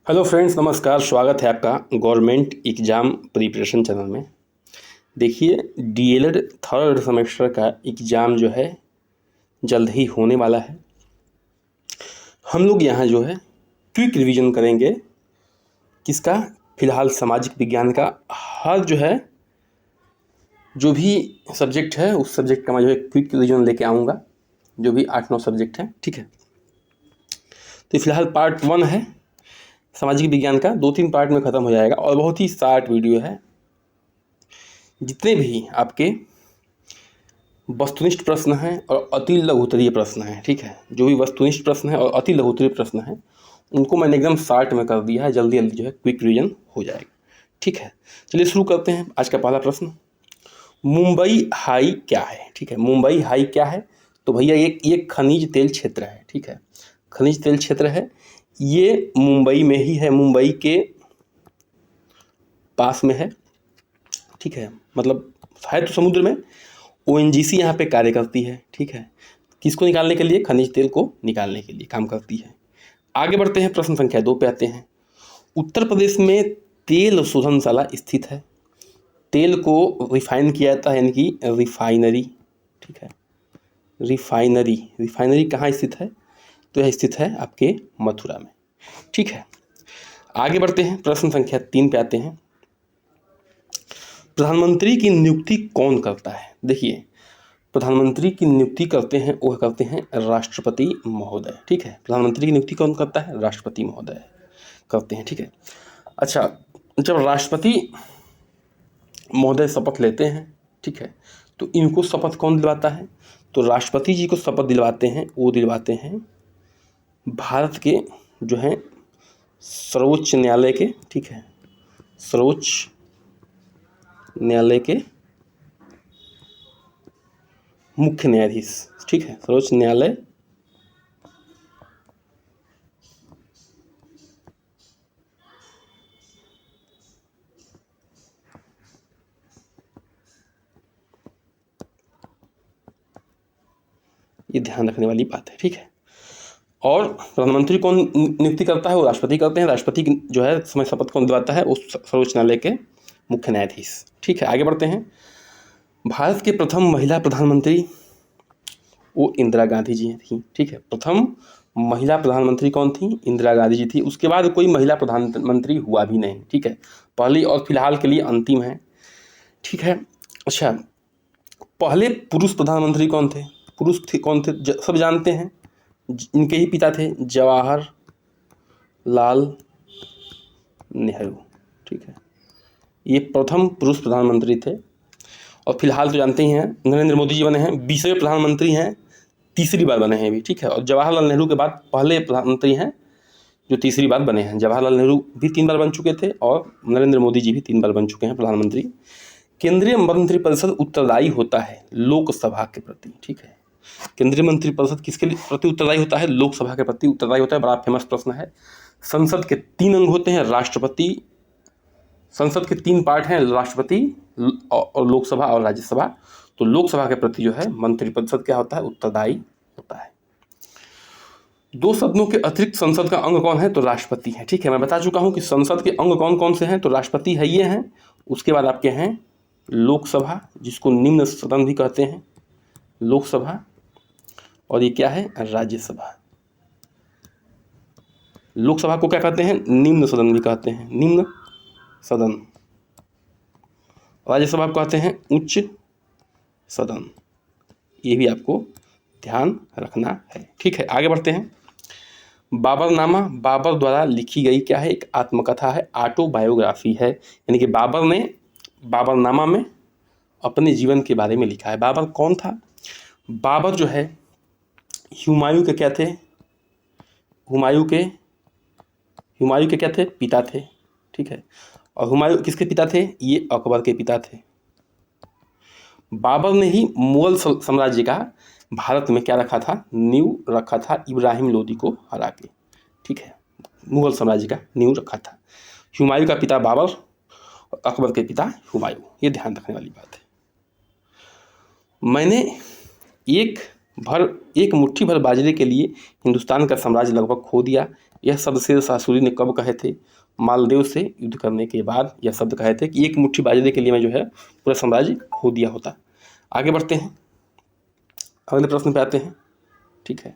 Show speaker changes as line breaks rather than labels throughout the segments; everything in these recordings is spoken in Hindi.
हेलो फ्रेंड्स, नमस्कार। स्वागत है आपका गवर्नमेंट एग्ज़ाम प्रिपरेशन चैनल में। देखिए, डीएलएड थर्ड सेमेस्टर का एग्ज़ाम जो है जल्द ही होने वाला है। हम लोग यहाँ जो है क्विक रिवीजन करेंगे किसका, फ़िलहाल सामाजिक विज्ञान का। हर जो भी सब्जेक्ट है उस सब्जेक्ट का मैं जो है क्विक रिवीजन लेके आऊँगा, जो भी 8-9 सब्जेक्ट हैं, ठीक है। तो फ़िलहाल पार्ट 1 है सामाजिक विज्ञान का, 2-3 पार्ट में ख़त्म हो जाएगा और बहुत ही शॉर्ट वीडियो है। जितने भी आपके वस्तुनिष्ठ प्रश्न हैं और अति लघुत्तरीय प्रश्न हैं, ठीक है, जो भी वस्तुनिष्ठ प्रश्न है और अति लघुत्तरीय प्रश्न हैं उनको मैंने एकदम शॉर्ट में कर दिया है। जल्दी जल्दी जो है क्विक रिवीजन हो जाएगा, ठीक है। चलिए शुरू करते हैं। आज का पहला प्रश्न, मुंबई हाई क्या है? ठीक है, मुंबई हाई क्या है? तो भैया ये खनिज तेल क्षेत्र है, ठीक है, खनिज तेल क्षेत्र है। ये मुंबई में ही है, मुंबई के पास में है, ठीक है, मतलब है तो समुद्र में। ओएनजीसी यहाँ पे कार्य करती है, ठीक है, किसको निकालने के लिए? खनिज तेल को निकालने के लिए काम करती है। आगे बढ़ते हैं, प्रश्न संख्या 2 पे आते हैं। उत्तर प्रदेश में तेल शोधनशाला स्थित है। तेल को रिफाइन किया जाता है, यानी कि रिफाइनरी, ठीक है, रिफाइनरी कहाँ स्थित है? तो यह स्थित है आपके मथुरा में, ठीक है। आगे बढ़ते हैं, प्रश्न संख्या 3 पे आते हैं। प्रधानमंत्री की नियुक्ति कौन करता है? देखिए, प्रधानमंत्री की नियुक्ति करते हैं, वह करते हैं राष्ट्रपति महोदय, ठीक है। प्रधानमंत्री की नियुक्ति कौन करता है? राष्ट्रपति महोदय करते हैं, ठीक है। अच्छा, जब राष्ट्रपति महोदय शपथ लेते हैं, ठीक है, तो इनको शपथ कौन दिलवाता है? तो राष्ट्रपति जी को शपथ दिलवाते हैं, वो दिलवाते हैं भारत के जो हैं सर्वोच्च न्यायालय के, ठीक है, सर्वोच्च न्यायालय के मुख्य न्यायाधीश, ठीक है, सर्वोच्च न्यायालय ये ध्यान रखने वाली बात है, ठीक है। और प्रधानमंत्री कौन नियुक्ति करता है? वो राष्ट्रपति करते हैं। राष्ट्रपति जो है समय शपथ कौन दिलवाता है? उस सर्वोच्च न्यायालय के मुख्य न्यायाधीश, ठीक है। आगे बढ़ते हैं। भारत के प्रथम महिला प्रधानमंत्री वो इंदिरा गांधी जी थी, ठीक है। प्रथम महिला प्रधानमंत्री कौन थी? इंदिरा गांधी जी थी। उसके बाद कोई महिला प्रधानमंत्री हुआ भी नहीं, ठीक है, पहली और फिलहाल के लिए अंतिम है, ठीक है। अच्छा, पहले पुरुष प्रधानमंत्री कौन थे? पुरुष थे कौन थे? सब जानते हैं, इनके ही पिता थे जवाहर लाल नेहरू, ठीक है, ये प्रथम पुरुष प्रधानमंत्री थे। और फिलहाल तो जानते ही हैं नरेंद्र मोदी जी बने हैं, 20वें प्रधानमंत्री हैं, तीसरी बार बने हैं अभी, ठीक है। और जवाहरलाल नेहरू के बाद पहले प्रधानमंत्री हैं जो तीसरी बार बने हैं। जवाहरलाल नेहरू भी 3 बार बन चुके थे और नरेंद्र मोदी जी भी 3 बार बन चुके हैं प्रधानमंत्री। केंद्रीय मंत्रिपरिषद उत्तरदायी होता है लोकसभा के प्रति, ठीक है। केंद्रीय मंत्रिपरिषद किसके प्रति उत्तरदायी होता है? लोकसभा के प्रति उत्तरदायी होता है। बड़ा फेमस प्रश्न है। संसद के 3 अंग होते हैं, राष्ट्रपति, संसद के 3 पार्ट हैं, राष्ट्रपति और लोकसभा और राज्यसभा। तो लोकसभा के प्रति जो है मंत्रिपरिषद क्या होता है? उत्तरदायी होता है। 2 सदनों के अतिरिक्त संसद का अंग कौन है? तो राष्ट्रपति है, ठीक है। मैं बता चुका हूं कि संसद के अंग कौन कौन से हैं। तो राष्ट्रपति है, ये हैं। उसके बाद आपके हैं लोकसभा, जिसको निम्न सदन भी कहते हैं, लोकसभा। और ये क्या है? राज्यसभा। लोकसभा को क्या कहते हैं? निम्न सदन भी कहते हैं, निम्न सदन। राज्यसभा को कहते हैं उच्च सदन। ये भी आपको ध्यान रखना है, ठीक है। आगे बढ़ते हैं। बाबरनामा बाबर द्वारा लिखी गई क्या है? एक आत्मकथा है, ऑटोबायोग्राफी है। यानी कि बाबर ने बाबरनामा में अपने जीवन के बारे में लिखा है। बाबर कौन था? बाबर जो है हुमायूं के क्या थे? हुमायूं के क्या थे? पिता थे, ठीक है। और हुमायूं किसके पिता थे? ये अकबर के पिता थे। बाबर ने ही मुगल साम्राज्य का भारत में क्या रखा था? नींव रखा था, इब्राहिम लोदी को हरा के, ठीक है। मुगल साम्राज्य का नींव रखा था। हुमायूं का पिता बाबर और अकबर के पिता हुमायूं, ये ध्यान रखने वाली बात है। मैंने एक मुट्ठी भर बाजरे के लिए हिंदुस्तान का साम्राज्य लगभग खो दिया, यह शब्द शेर शाह सूरी ने कब कहे थे? मालदेव से युद्ध करने के बाद यह शब्द कहे थे कि एक मुट्ठी बाजरे के लिए मैं जो है पूरा साम्राज्य खो दिया होता। आगे बढ़ते हैं, अगले प्रश्न पे आते हैं। ठीक है,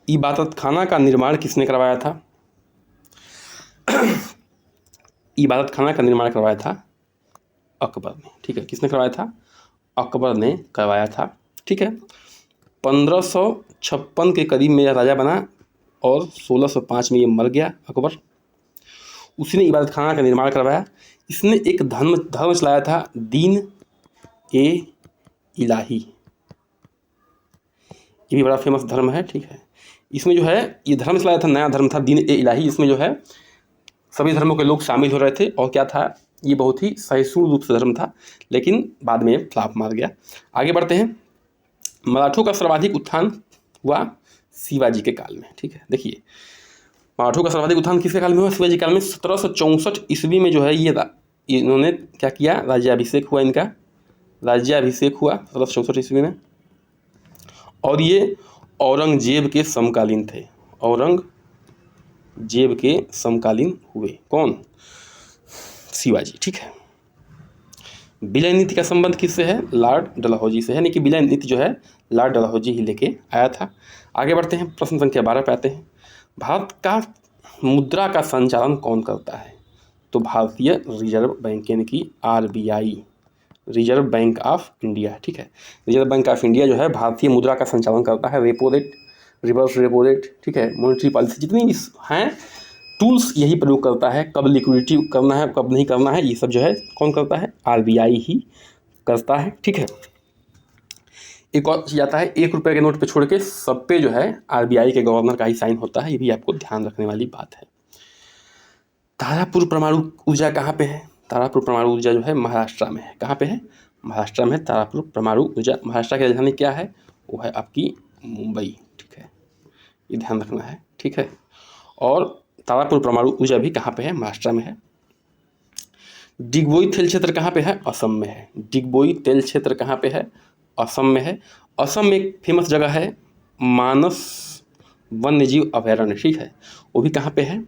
इबादत खाना का निर्माण किसने करवाया था? इबादत खाना का निर्माण करवाया था अकबर ने। ठीक है, किसने करवाया था? अकबर ने करवाया था। ठीक है, 1556 के करीब में यह राजा बना और 1605 में ये मर गया अकबर। उसी ने इबादत खाना का निर्माण करवाया। इसने एक धर्म चलाया था, दीन ए इलाही। ये भी बड़ा फेमस धर्म है। ठीक है, इसमें जो है ये धर्म चलाया था, नया धर्म था दीन ए इलाही। इसमें जो है सभी धर्मों के लोग शामिल हो रहे थे और क्या था, ये बहुत ही सहिष्णु रूप से धर्म था, लेकिन बाद में फ्लॉप मार गया। आगे बढ़ते हैं, मराठों का सर्वाधिक उत्थान हुआ शिवाजी के काल में। ठीक है, देखिए मराठों का सर्वाधिक उत्थान किसके काल में हुआ? शिवाजी काल में। 1764 ईस्वी में जो है ये इन्होंने क्या किया? राज्याभिषेक हुआ इनका, राज्याभिषेक हुआ 1764 ईस्वी में। और ये औरंगजेब के समकालीन थे, औरंगजेब के समकालीन हुए। कौन? शिवाजी। ठीक है, विलय नीति का संबंध किससे है? लॉर्ड डलहौजी से है, यानी कि विलय नीति जो है लॉर्ड डलहौजी ही लेके आया था। आगे बढ़ते हैं, प्रश्न संख्या 12 पे आते हैं। भारत का मुद्रा का संचालन कौन करता है? तो भारतीय रिजर्व बैंक, यानी कि RBI, reserve bank of India. ठीक है, रिजर्व बैंक ऑफ इंडिया जो है भारतीय मुद्रा का संचालन करता है। Repo rate, reverse repo rate, ठीक है, मॉनेटरी पॉलिसी, जितनी भी हैं टूल्स यही प्रयोग करता है। कब लिक्विडिटी करना है, कब नहीं करना है, ये सब जो है कौन करता है? RBI ही करता है। ठीक है, एक और चीज़ आता है, 1 रुपये के नोट पे छोड़ के सब पे जो है RBI के गवर्नर का ही साइन होता है। ये भी आपको ध्यान रखने वाली बात है। तारापुर परमाणु ऊर्जा कहाँ पे है? तारापुर परमाणु ऊर्जा जो है महाराष्ट्र में है। कहाँ पे है? महाराष्ट्र में है तारापुर परमाणु ऊर्जा। महाराष्ट्र की राजधानी क्या है? वो है आपकी मुंबई। ठीक है, ये ध्यान रखना है। ठीक है, और तारापुर परमाणु ऊर्जा भी कहाँ पे है? महाराष्ट्र में है। डिगबोई तेल क्षेत्र कहाँ पे है? असम में है। डिगबोई तेल क्षेत्र कहाँ पे है? असम में है। असम में एक फेमस जगह है मानस वन्य जीव अभयारण्य। ठीक है, वो भी कहाँ पे है?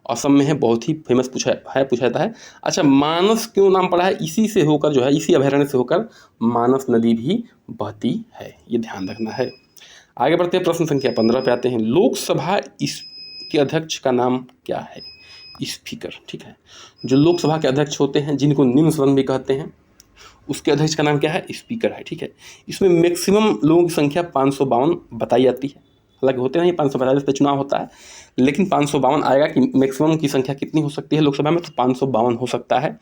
असम में है। बहुत ही फेमस पूछा जाता है। अच्छा, मानस क्यों नाम पड़ा है? इसी से होकर जो है, इसी अभयारण्य से होकर मानस नदी भी बहती है, ये ध्यान रखना है। आगे बढ़ते हैं, प्रश्न संख्या 15 पे आते हैं। लोकसभा के अध्यक्ष का नाम क्या है? स्पीकर। ठीक है, जो लोकसभा के अध्यक्ष होते हैं, जिनको निम्न सदन भी कहते हैं, उसके अध्यक्ष का नाम क्या है? स्पीकर है। ठीक है, इसमें मैक्सिमम लोगों की संख्या 552 बताई जाती है। हालांकि होते नहीं 545 पे चुनाव होता है, लेकिन 552 आएगा कि मैक्सिमम की संख्या कितनी हो सकती है लोकसभा में? तो 552 हो सकता है।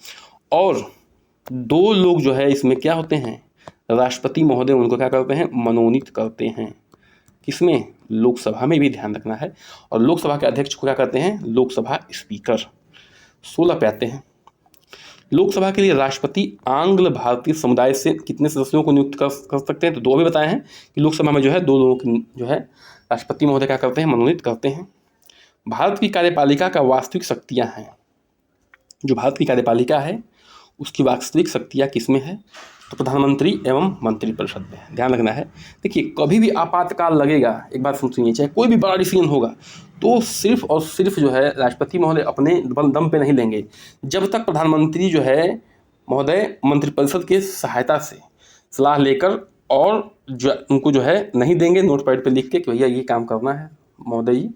और 2 लोग जो है इसमें क्या होते हैं? राष्ट्रपति महोदय उनको क्या करते हैं? मनोनीत करते हैं। किसमें? लोकसभा में भी ध्यान रखना है। और लोकसभा के अध्यक्ष को क्या कहते हैं? लोकसभा स्पीकर। 16 पे आते हैं। लोकसभा के लिए राष्ट्रपति आंग्ल भारतीय समुदाय से कितने सदस्यों को नियुक्त कर सकते हैं? तो 2 भी बताए हैं कि लोकसभा में जो है 2 लोगों की जो है राष्ट्रपति महोदय क्या करते हैं? मनोनीत करते हैं। भारत की कार्यपालिका का वास्तविक शक्तियाँ हैं। जो भारत की कार्यपालिका है उसकी वास्तविक शक्तियाँ किसमें है? तो प्रधानमंत्री एवं मंत्रिपरिषद में। ध्यान रखना है। देखिए, कभी भी आपातकाल लगेगा, एक बात सुनिए, चाहे कोई भी बड़ा डिसीजन होगा तो सिर्फ और सिर्फ जो है राष्ट्रपति महोदय अपने दम पे नहीं लेंगे। जब तक प्रधानमंत्री जो है महोदय मंत्रिपरिषद के सहायता से सलाह लेकर और उनको जो है नहीं देंगे नोट पैड पे लिख के कि भैया ये काम करना है महोदय जी,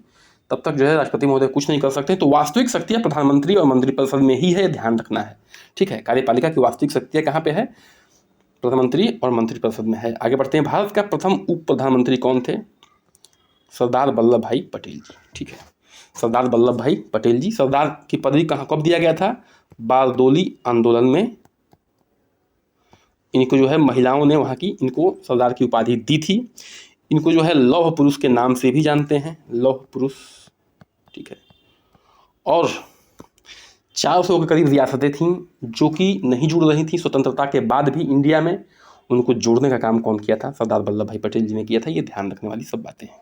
तब तक जो है राष्ट्रपति महोदय कुछ नहीं कर सकते। तो वास्तविक शक्तियाँ प्रधानमंत्री और मंत्रिपरिषद में ही है, ध्यान रखना है। ठीक है, कार्यपालिका की वास्तविक शक्तियाँ कहाँ पे है? प्रधानमंत्री और मंत्रिपरिषद में है। आगे बढ़ते हैं। भारत का प्रथम उप प्रधानमंत्री कौन थे? सरदार वल्लभ भाई पटेल जी। ठीक है, सरदार वल्लभ भाई पटेल जी। सरदार की पदवी कब दिया गया था? बारदोली आंदोलन में इनको जो है महिलाओं ने वहाँ की इनको सरदार की उपाधि दी थी। इनको जो है लौह पुरुष के नाम से भी जानते हैं, लौह पुरुष। ठीक है, और 400 के करीब रियासतें थीं जो कि नहीं जुड़ रही थी। स्वतंत्रता के बाद भी इंडिया में उनको जोड़ने का काम कौन किया था? सरदार वल्लभ भाई पटेल जी ने किया था। ये ध्यान रखने वाली सब बातें हैं।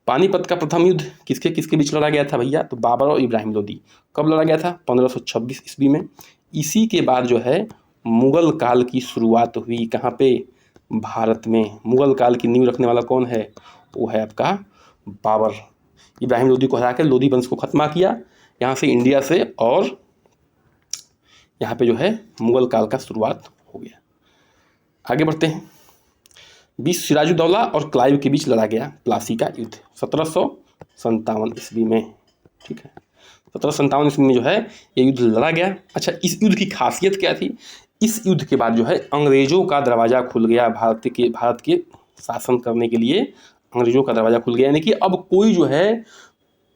पानीपत का प्रथम युद्ध किसके बीच लड़ा गया था भैया? तो बाबर और इब्राहिम लोदी। कब लड़ा गया था? 1526 ईस्वी में। इसी के बाद जो है मुगल काल की शुरुआत हुई। कहाँ पे? भारत में। मुगल काल की नींव रखने वाला कौन है? वो है आपका बाबर। इब्राहिम लोदी को हरा कर लोदी वंश को खत्मा किया यहाँ से, इंडिया से, और यहाँ पे जो है मुगल काल का शुरुआत हो गया। आगे बढ़ते हैं। बीच सिराजुद्दौला और क्लाइव के बीच लड़ा गया प्लासी का युद्ध 1757 ईस्वी में, ठीक है। 1757 ईस्वी में जो है ये युद्ध लड़ा गया। अच्छा, इस युद्ध की खासियत क्या थी? इस युद्ध के बाद जो है अंग्रेजों का दरवाज़ा खुल गया, भारत के शासन करने के लिए अंग्रेजों का दरवाज़ा खुल गया, यानी कि अब कोई जो है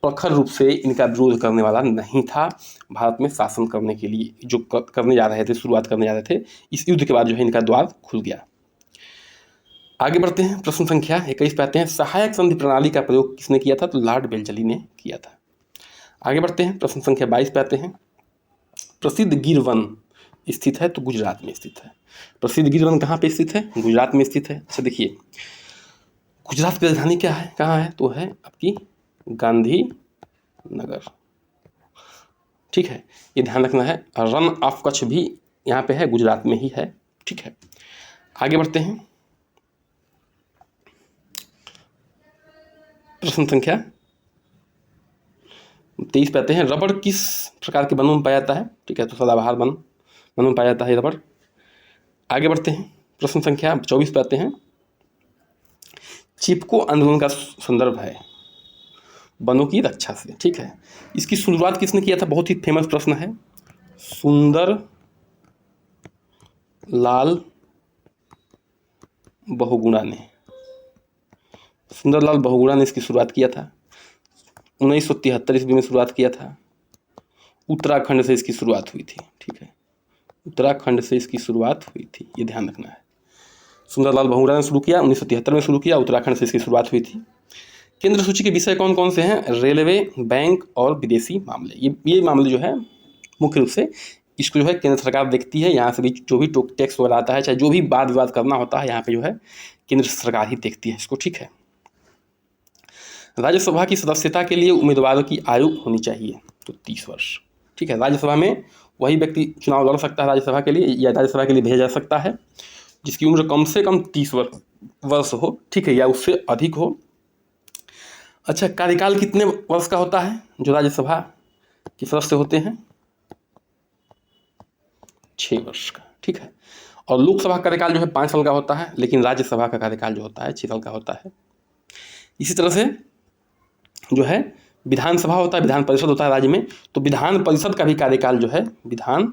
प्रखर रूप से इनका विरोध करने वाला नहीं था भारत में शासन करने के लिए, जो करने जा रहे थे, शुरुआत करने जा रहे थे। इस युद्ध के बाद जो है इनका द्वार खुल गया। आगे बढ़ते हैं। प्रश्न संख्या 21 पे आते हैं। सहायक संधि प्रणाली का प्रयोग किसने किया था? तो लॉर्ड वेल्जली ने किया था। आगे बढ़ते हैं। प्रश्न संख्या 22 पे आते हैं। प्रसिद्ध गिर वन स्थित है तो गुजरात में स्थित है। प्रसिद्ध गिर वन कहाँ पे स्थित है? गुजरात में स्थित है। अच्छा देखिए, गुजरात की राजधानी क्या है, कहाँ है? तो है आपकी गांधी नगर, ठीक है, ये ध्यान रखना है। रन ऑफ कच्छ भी यहाँ पे है, गुजरात में ही है, ठीक है। आगे बढ़ते हैं। प्रश्न संख्या 23 पे आते हैं। रबड़ किस प्रकार के वनों में पाया जाता है? ठीक है, तो सदाबहार वनों में पाया जाता है रबड़। आगे बढ़ते हैं। प्रश्न संख्या 24 पे आते हैं। चिपको आंदोलन का संदर्भ है वनों की रक्षा से, ठीक है। इसकी शुरुआत किसने किया था? बहुत ही फेमस प्रश्न है। सुंदर लाल बहुगुणा ने, सुंदरलाल बहुगुणा ने इसकी शुरुआत किया था। 1973 ईस्वी में शुरुआत किया था। उत्तराखंड से इसकी शुरुआत हुई थी, ठीक है, उत्तराखंड से इसकी शुरुआत हुई थी, ये ध्यान रखना है। सुंदरलाल बहुगुणा ने शुरू किया, 1973 में शुरू किया, उत्तराखंड से इसकी शुरुआत हुई थी। केंद्र सूची के विषय कौन कौन से हैं? रेलवे, बैंक और विदेशी मामले। ये मामले जो है मुख्य रूप से इसको जो है केंद्र सरकार देखती है। यहाँ से भी जो भी टैक्स वगैरह आता है, चाहे जो भी वाद विवाद करना होता है, यहाँ पे जो है केंद्र सरकार ही देखती है इसको, ठीक है। राज्यसभा की सदस्यता के लिए उम्मीदवारों की आयु होनी चाहिए तो 30 वर्ष, ठीक है। राज्यसभा में वही व्यक्ति चुनाव लड़ सकता है राज्यसभा के लिए, या राज्यसभा के लिए भेजा जा सकता है जिसकी उम्र कम से कम 30 वर्ष हो, ठीक है, या उससे अधिक हो। अच्छा, कार्यकाल कितने वर्ष का होता है जो राज्यसभा के सदस्य होते हैं? 6 वर्ष का, ठीक है। और लोकसभा का कार्यकाल जो है 5 साल का होता है, लेकिन राज्यसभा का कार्यकाल जो होता है 6 साल का होता है। इसी तरह से जो है विधानसभा होता है, विधान परिषद होता है राज्य में, तो विधान परिषद का भी कार्यकाल जो है, विधान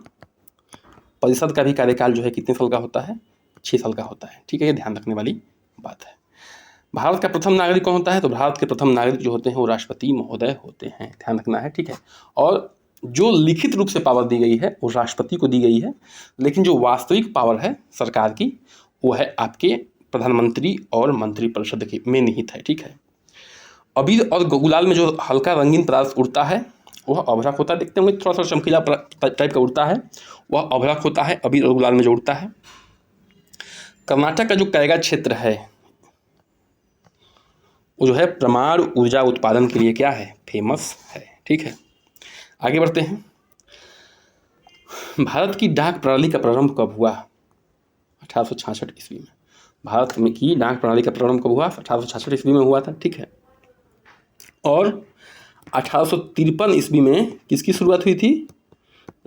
परिषद का भी कार्यकाल जो है कितने साल का होता है? 6 साल का होता है, ठीक है, ये ध्यान रखने वाली बात है। भारत का प्रथम नागरिक कौन होता है? तो भारत के प्रथम नागरिक जो होते हैं वो राष्ट्रपति महोदय होते हैं, ध्यान रखना है, ठीक है। और जो लिखित रूप से पावर दी गई है वो राष्ट्रपति को दी गई है, लेकिन जो वास्तविक पावर है सरकार की वो है आपके प्रधानमंत्री और मंत्रिपरिषद के में निहित है, ठीक है। अबीर और गुलाल में जो हल्का रंगीन पदार्थ उड़ता है वह अभ्रक होता है। देखते होंगे थोड़ा सा चमकीला टाइप का उड़ता है, वह अभ्रक होता है, अबीर और गुलाल में जो उड़ता है। कर्नाटक का जो कैगा क्षेत्र है वो जो है परमाणु ऊर्जा उत्पादन के लिए क्या है? फेमस है, ठीक है। आगे बढ़ते हैं। भारत की डाक प्रणाली का प्रारंभ कब हुआ? 1866 ईस्वी में। भारत में की डाक प्रणाली का प्रारंभ कब हुआ? 1866 ईस्वी में हुआ था, ठीक है। और 1853 ईस्वी में किसकी शुरुआत हुई थी?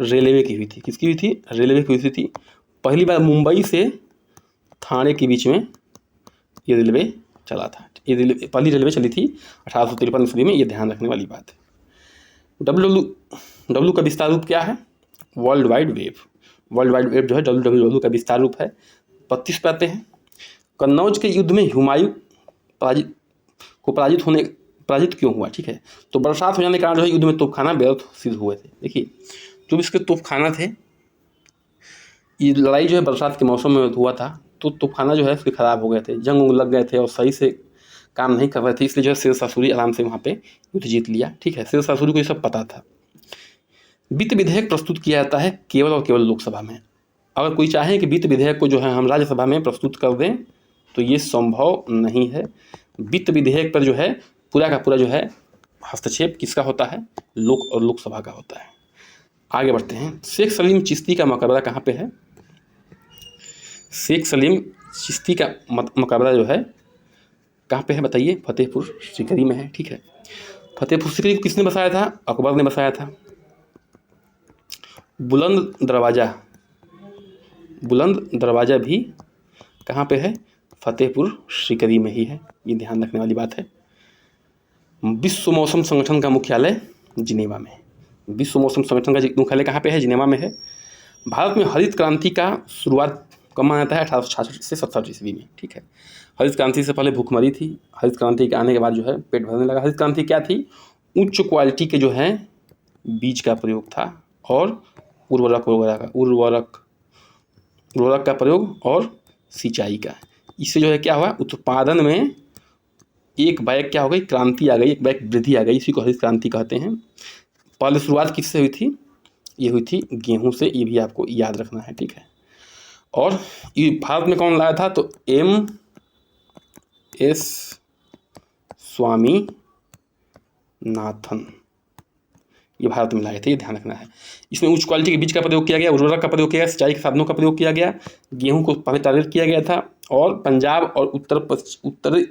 रेलवे की हुई थी। किसकी हुई थी? रेलवे की हुई थी। पहली बार मुंबई से थाने के बीच में ये रेलवे चला था, ये पहली रेलवे चली थी 1853 ईस्वी में, ये ध्यान रखने वाली बात है। डब्ल्यू का विस्तार रूप क्या है? World wide web. World wide web जो है डब्ल्यू का विस्तार रूप है। 32 पे आते हैं। कन्नौज के युद्ध में हुमायूं पराजित क्यों हुआ? ठीक है, तो बरसात हो जाने के कारण जो है युद्ध में तोपखाना व्यर्थ सिद्ध हुए थे। देखिए, जो इसके तोपखाना थे, ये लड़ाई जो है बरसात के मौसम में हुआ था, तो तोपखाना जो है उसके ख़राब हो गए थे, जंग लग गए थे और सही से काम नहीं कर रहे थे, इसलिए जो है शेरशाह सूरी आराम से वहाँ पे युद्ध जीत लिया, ठीक है। शेरशाह सूरी को ये सब पता था। वित्त विधेयक प्रस्तुत किया जाता है केवल और केवल लोकसभा में। अगर कोई चाहे कि वित्त विधेयक को जो है हम राज्यसभा में प्रस्तुत कर दें तो ये संभव नहीं है। वित्त विधेयक पर जो है पूरा का पूरा जो है हस्तक्षेप किसका होता है? लोकसभा का होता है। आगे बढ़ते हैं। शेख सलीम चिश्ती का मकबरा कहाँ पे है? शेख सलीम चिश्ती का मकबरा जो है कहाँ पे है बताइए? फतेहपुर सीकरी में है, ठीक है। फतेहपुर सीकरी को किसने बसाया था? अकबर ने बसाया था। बुलंद दरवाज़ा भी कहाँ पे है? फतेहपुर सीकरी में ही है। ये ध्यान रखने वाली बात है। विश्व मौसम संगठन का मुख्यालय जिनेवा में। विश्व मौसम संगठन का मुख्यालय कहाँ पे है? जिनेवा में है। भारत में हरित क्रांति का शुरुआत कब माना जाता है? 1866 से 67 ईस्वी में। ठीक है। हरित क्रांति से पहले भूखमरी थी। हरित क्रांति के आने के बाद जो है पेट भरने लगा। हरित क्रांति क्या थी? उच्च क्वालिटी के जो है बीज का प्रयोग था और उर्वरक का प्रयोग और सिंचाई का। इससे जो है क्या हुआ? उत्पादन में एक बैग क्या हो गई? क्रांति आ गई, एक बैग वृद्धि आ गई। इसी को हरित क्रांति कहते हैं। पहले शुरुआत किससे हुई थी? ये हुई थी गेहूं से। ये भी आपको याद रखना है। ठीक है। और ये भारत में कौन लाया था? तो M.S. स्वामीनाथन, ये भारत में लाए थे। ये ध्यान रखना है। इसमें उच्च क्वालिटी के बीज का प्रयोग किया गया, उर्वरक का प्रयोग किया गया, सिंचाई के साधनों का प्रयोग किया गया, गेहूं को पहले टारगेट किया गया था। और पंजाब और उत्तर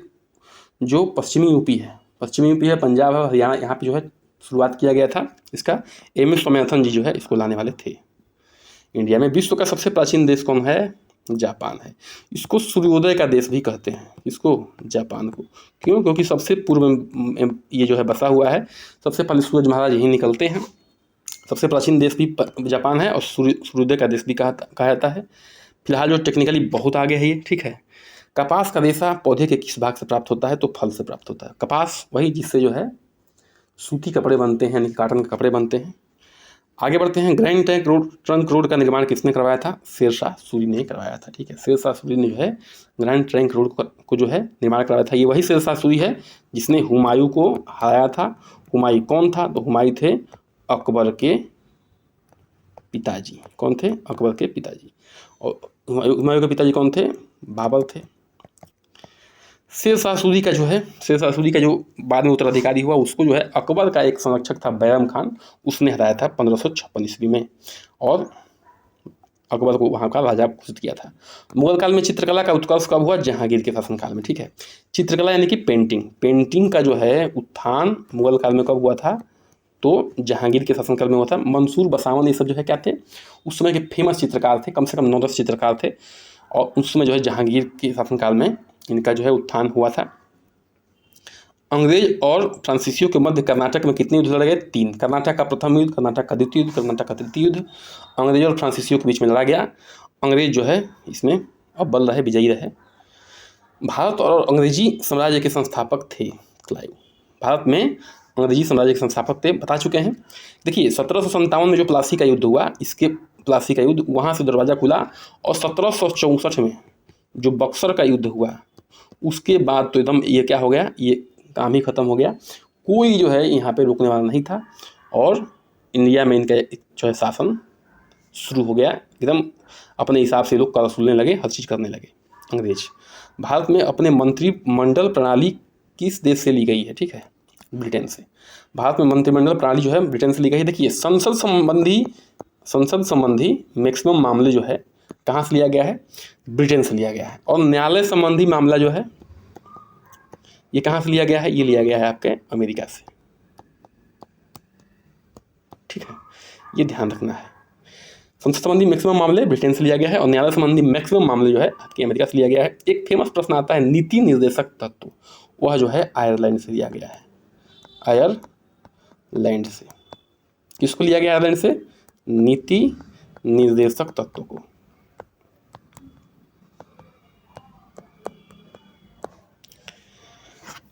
जो पश्चिमी यूपी है, पंजाब है, हरियाणा, यहाँ पे जो है शुरुआत किया गया था इसका। M.S. स्वामीनाथन जी जो है इसको लाने वाले थे इंडिया में। विश्व का सबसे प्राचीन देश कौन है? जापान है। इसको सूर्योदय का देश भी कहते हैं। इसको, जापान को। क्यों? क्योंकि सबसे पूर्व में ये जो है बसा हुआ है। सबसे पहले सूरज महाराज यहीं निकलते हैं। सबसे प्राचीन देश भी जापान है और सूर्योदय का देश भी कहा जाता है। फिलहाल जो टेक्निकली बहुत आगे है ये। ठीक है। कपास का रेशा पौधे के किस भाग से प्राप्त होता है? तो फल से प्राप्त होता है। कपास वही जिससे जो है सूती कपड़े बनते हैं, यानी कॉटन के कपड़े बनते हैं। आगे बढ़ते हैं। ग्रैंड ट्रंक रोड का निर्माण किसने करवाया था? शेरशाह सूरी ने करवाया था। ठीक है। शेरशाह सूरी ने जो है ग्रैंड ट्रंक रोड को जो है निर्माण करवाया था। ये वही शेरशाह सूरी है जिसने हुमायूं को हराया था। हुमायूं कौन था? तो हुमायूं थे अकबर के पिताजी। कौन थे? अकबर के पिताजी। और हुमायूं के पिताजी कौन थे? बाबर थे। शेरशाह सूरी का जो बाद में उत्तराधिकारी हुआ, उसको जो है अकबर का एक संरक्षक था बैरम खान, उसने हराया था 1556 ईस्वी में और अकबर को वहाँ का राजा घोषित किया था। मुगल काल में चित्रकला का उत्कर्ष कब हुआ? जहांगीर के शासनकाल में। ठीक है। चित्रकला यानी कि पेंटिंग का जो है उत्थान मुगल काल में कब हुआ था? तो जहांगीर के शासनकाल में हुआ था। मंसूर, बसावन, ये सब जो है क्या थे? उस समय के फेमस चित्रकार थे। कम से कम 9-10 चित्रकार थे और उस समय जो है जहांगीर के शासनकाल में इनका जो है उत्थान हुआ था। अंग्रेज और फ्रांसीसियों के मध्य कर्नाटक में कितने युद्ध लड़े गए? 3। कर्नाटक का प्रथम युद्ध, कर्नाटक का द्वितीय युद्ध, कर्नाटक का तृतीय युद्ध अंग्रेज और फ्रांसीसियों के बीच में लड़ा गया। अंग्रेज जो है इसमें अव्वल रहे, विजयी रहे। भारत और अंग्रेजी साम्राज्य के संस्थापक थे क्लाइव। भारत में अंग्रेजी साम्राज्य के संस्थापक थे, बता चुके हैं। देखिए 1757 में जो प्लासी का युद्ध हुआ, प्लासी का युद्ध, वहाँ से दरवाज़ा खुला। और 1764 में जो बक्सर का युद्ध हुआ, उसके बाद तो एकदम ये क्या हो गया? ये काम ही ख़त्म हो गया। कोई जो है यहाँ पे रोकने वाला नहीं था और इंडिया में इनका जो है शासन शुरू हो गया। एकदम अपने हिसाब से लोग कर वसूलने लगे, हर चीज़ करने लगे अंग्रेज। भारत में अपने मंत्रिमंडल प्रणाली किस देश से ली गई है? ठीक है, ब्रिटेन से। भारत में मंत्रिमंडल प्रणाली जो है ब्रिटेन से ली गई है। देखिए संसद संबंधी मैक्सिमम मामले जो है कहाँ से लिया गया है? ब्रिटेन से लिया गया है। और न्यायालय संबंधी मामला जो है ये कहाँ से लिया गया है? ये लिया गया है आपके अमेरिका से। ठीक है, ये ध्यान रखना है। संसद संबंधी मैक्सिमम मामले ब्रिटेन से लिया गया है और न्यायालय संबंधी मैक्सिमम मामले जो है आपके अमेरिका से लिया गया है। एक फेमस प्रश्न आता है नीति निर्देशक तत्व, वह जो है आयरलैंड से लिया गया है। आयरलैंड से किसको लिया गया? आयरलैंड से नीति निर्देशक तत्व को।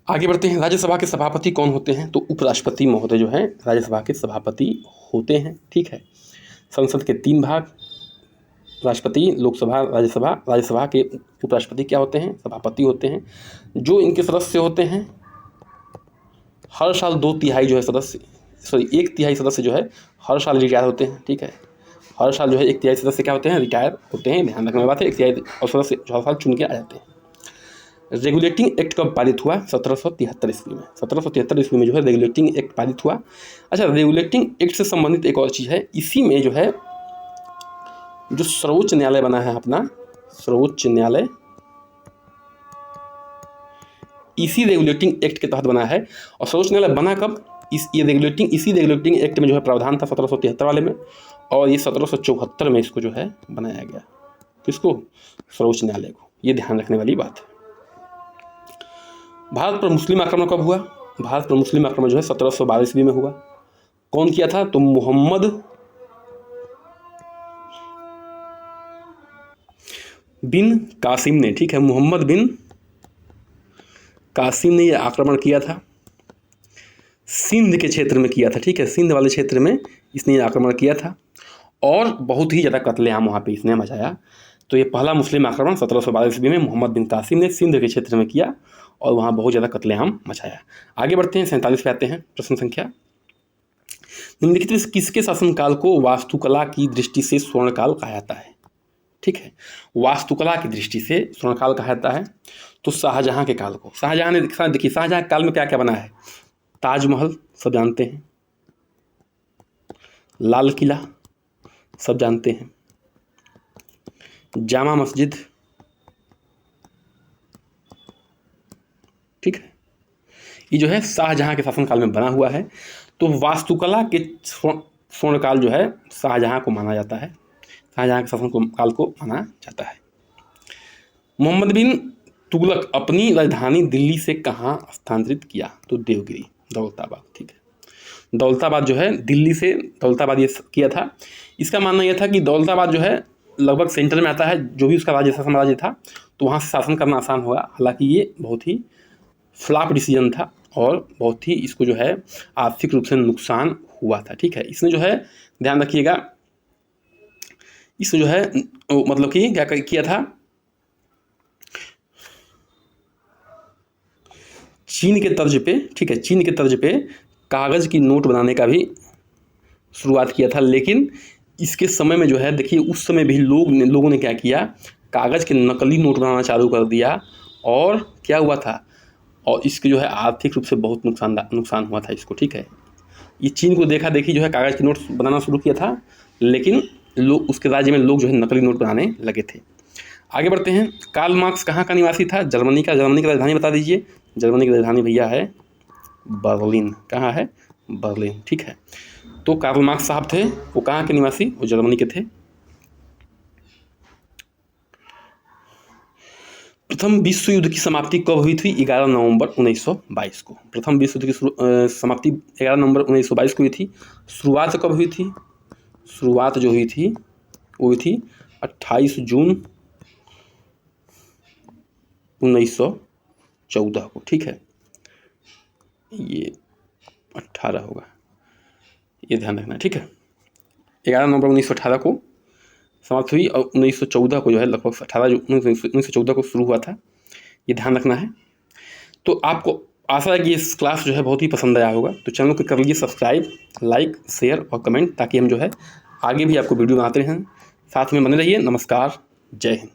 आगे बढ़ते हैं। राज्यसभा के सभापति कौन होते हैं? तो उपराष्ट्रपति महोदय जो है राज्यसभा के सभापति होते हैं। ठीक है। संसद के 3 भाग, राष्ट्रपति, लोकसभा, राज्यसभा। राज्यसभा के उपराष्ट्रपति क्या होते हैं? सभापति होते हैं। जो इनके सदस्य होते हैं हर साल 2/3 जो है सदस्य, 1/3 सदस्य जो है हर साल रिटायर होते हैं। ठीक है, हर साल जो है 1/3 सदस्य क्या होते हैं? रिटायर होते हैं। ध्यान रखने की बात है। 1/3 और सदस्य हर साल चुन के आ जाते हैं। रेगुलेटिंग एक्ट कब पारित हुआ? 1773 ईस्वी में। 1773 ईस्वी में जो है रेगुलेटिंग एक्ट पारित हुआ। अच्छा, रेगुलेटिंग एक्ट से संबंधित एक और चीज़ है, इसी में जो है जो सर्वोच्च न्यायालय बना है अपना, सर्वोच्च न्यायालय, इसी रेगुलेटिंग एक्ट के तहत बना है। और सर्वोच्च न्यायालय बना कब, इसी रेगुलेटिंग एक्ट में जो है प्रावधान था 1773 वाले में, और ये 1774 में इसको जो है बनाया गया। किसको? सर्वोच्च न्यायालय को। ये ध्यान रखने वाली बात है। भारत पर मुस्लिम आक्रमण कब हुआ? भारत पर मुस्लिम आक्रमण जो है 1712 ईस्वी में हुआ। कौन किया था? तो मोहम्मद बिन कासिम ने, ठीक है, मोहम्मद बिन कासिम ने यह आक्रमण किया था। सिंध के क्षेत्र में किया था, ठीक है, सिंध वाले क्षेत्र में इसने यह आक्रमण किया था और बहुत ही ज़्यादा कत्लेआम वहाँ पे इसने मचाया। तो ये पहला मुस्लिम आक्रमण 1712 ईस्वी में मोहम्मद बिन कासिम ने सिंध के क्षेत्र में किया और वहाँ बहुत ज़्यादा कत्लेआम मचाया। आगे बढ़ते हैं, 47 पे आते हैं। प्रश्न संख्या निम्नलिखित में किसके शासनकाल को वास्तुकला की दृष्टि से स्वर्णकाल कहा जाता है? ठीक है, वास्तुकला की दृष्टि से स्वर्णकाल कहा जाता है तो शाहजहां के काल को। शाहजहां ने, देखिए शाहजहां के काल में क्या क्या बना है? ताजमहल सब जानते हैं, लाल किला सब जानते हैं, जामा मस्जिद, ठीक है, ये जो है शाहजहां के शासनकाल में बना हुआ है। तो वास्तुकला के स्वर्णकाल जो है शाहजहां को माना जाता है, शाहजहां के शासनकाल को माना जाता है। मोहम्मद बिन तुगलक अपनी राजधानी दिल्ली से कहाँ स्थानांतरित किया? तो देवगिरी, दौलताबाद, ठीक है, दौलताबाद जो है दिल्ली से दौलताबाद ये किया था। इसका मानना यह था कि दौलताबाद जो है लगभग सेंटर में आता है, जो भी उसका राज्य साम्राज्य था, तो वहाँ से शासन करना आसान होगा। हालांकि ये बहुत ही फ्लॉप डिसीजन था और बहुत ही इसको जो है आर्थिक रूप से नुकसान हुआ था, ठीक है। इसने जो है ध्यान रखिएगा, इसने जो है मतलब कि क्या किया था, चीन के तर्ज पे, ठीक है, चीन के तर्ज पे कागज़ की नोट बनाने का भी शुरुआत किया था। लेकिन इसके समय में जो है देखिए उस समय भी लोगों ने क्या किया, कागज़ के नकली नोट बनाना चालू कर दिया और क्या हुआ था, और इसके जो है आर्थिक रूप से बहुत नुकसान हुआ था इसको, ठीक है। ये चीन को देखा देखी जो है कागज़ के नोट बनाना शुरू किया था, लेकिन लोग उसके राज्य में लोग जो है नकली नोट बनाने लगे थे। आगे बढ़ते हैं। कार्ल मार्क्स कहाँ का निवासी था? जर्मनी का। जर्मनी की राजधानी बता दीजिए। जर्मनी की राजधानी भैया है बर्लिन। कहाँ है? बर्लिन, ठीक है। तो कार्ल मार्क्स साहब थे, वो कहाँ के निवासी? वो जर्मनी के थे। प्रथम विश्व युद्ध की समाप्ति कब हुई थी? 11 नवंबर 1922 को। प्रथम विश्व युद्ध की समाप्ति 11 नवंबर 1922 को हुई थी। शुरुआत कब हुई थी? शुरुआत जो हुई थी वो हुई थी 28 जून 1914 को, ठीक है। ये 18 होगा, ये ध्यान रखना, ठीक है। 11 नवंबर 1918 को समाप्त हुई और 1914 को जो है लगभग 18 जून 1914 को शुरू हुआ था, ये ध्यान रखना है। तो आपको आशा है कि इस क्लास जो है बहुत ही पसंद आया होगा। तो चैनल को कर लीजिए सब्सक्राइब, लाइक, शेयर और कमेंट, ताकि हम जो है आगे भी आपको वीडियो बनाते रहें। साथ में बने रहिए। नमस्कार, जय हिंद।